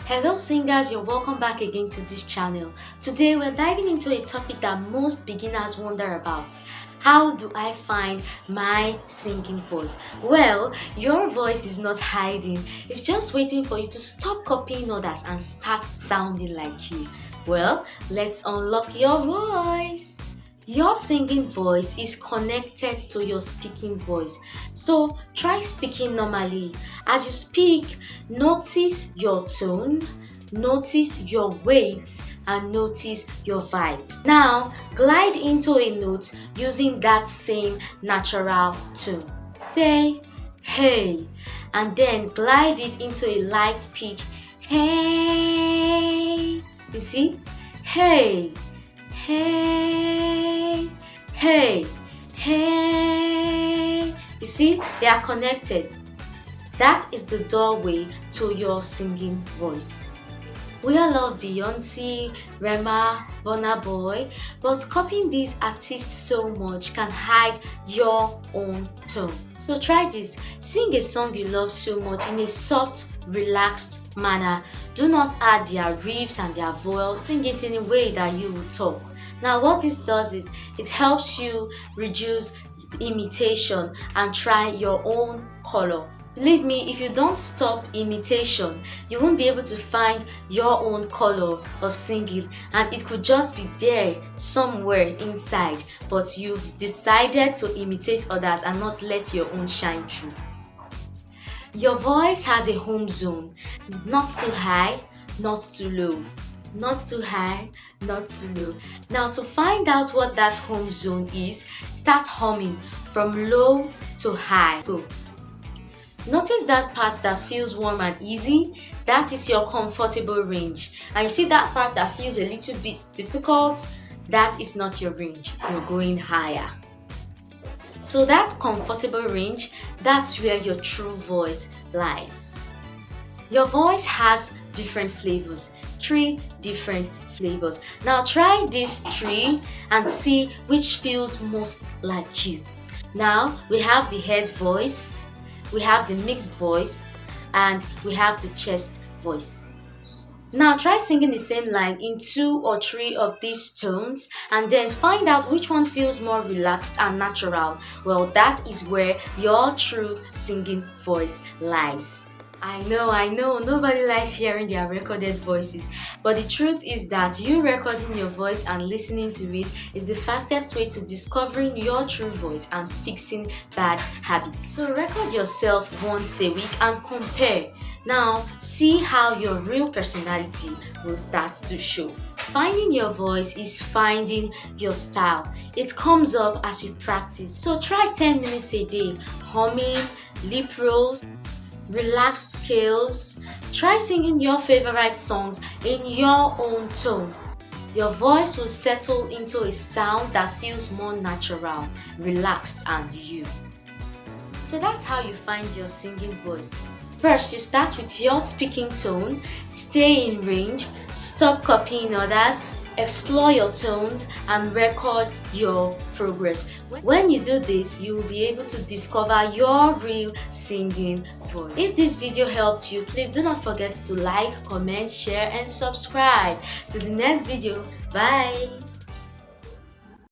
Hello singers, you're welcome back again to this channel. Today we're diving into a topic that most beginners wonder about. How do I find my singing voice? Well, your voice is not hiding. It's just waiting for you to stop copying others and start sounding like you. Well, let's unlock your voice. Your singing voice is connected to your speaking voice. So try speaking normally. As you speak, notice your tone, notice your weight, and notice your vibe. Now, glide into a note using that same natural tone. Say, hey, and then glide it into a light pitch, hey. You see? Hey, hey, hey, hey. You see, they are connected. That is the doorway to your singing voice. We all love Beyonce, Rema, Burna Boy, but copying these artists so much can hide your own tone. So try this. Sing a song you love so much in a soft, relaxed manner. Do not add their riffs and their vowels. Sing it in a way that you will talk. Now what this does is, it helps you reduce imitation and try your own color. Believe me, if you don't stop imitation, you won't be able to find your own color of singing, and it could just be there somewhere inside, but you've decided to imitate others and not let your own shine through. Your voice has a home zone, not too high, not too low. Not too high, not too low. Now to find out what that home zone is, start humming from low to high. So notice that part that feels warm and easy. That is your comfortable range. And you see that part that feels a little bit difficult, that is not your range. You're going higher. So that comfortable range, that's where your true voice lies. Your voice has different flavors, 3 different flavors. Now try these 3 and see which feels most like you. Now we have the head voice, we have the mixed voice, and we have the chest voice. Now try singing the same line in 2 or 3 of these tones and then find out which one feels more relaxed and natural. Well, that is where your true singing voice lies. I know, nobody likes hearing their recorded voices, but the truth is that you recording your voice and listening to it is the fastest way to discovering your true voice and fixing bad habits. So record yourself once a week and compare. Now see how your real personality will start to show. Finding your voice is finding your style. It comes up as you practice. So try 10 minutes a day, humming, lip rolls, relaxed scales. Try singing your favorite songs in your own tone. Your voice will settle into a sound that feels more natural, relaxed, and you. So that's how you find your singing voice. First, you start with your speaking tone, stay in range, stop copying others, explore your tones, and record your progress. When you do this, you will be able to discover your real singing voice. If this video helped you, please do not forget to like, comment, share, and subscribe. To the next video. Bye!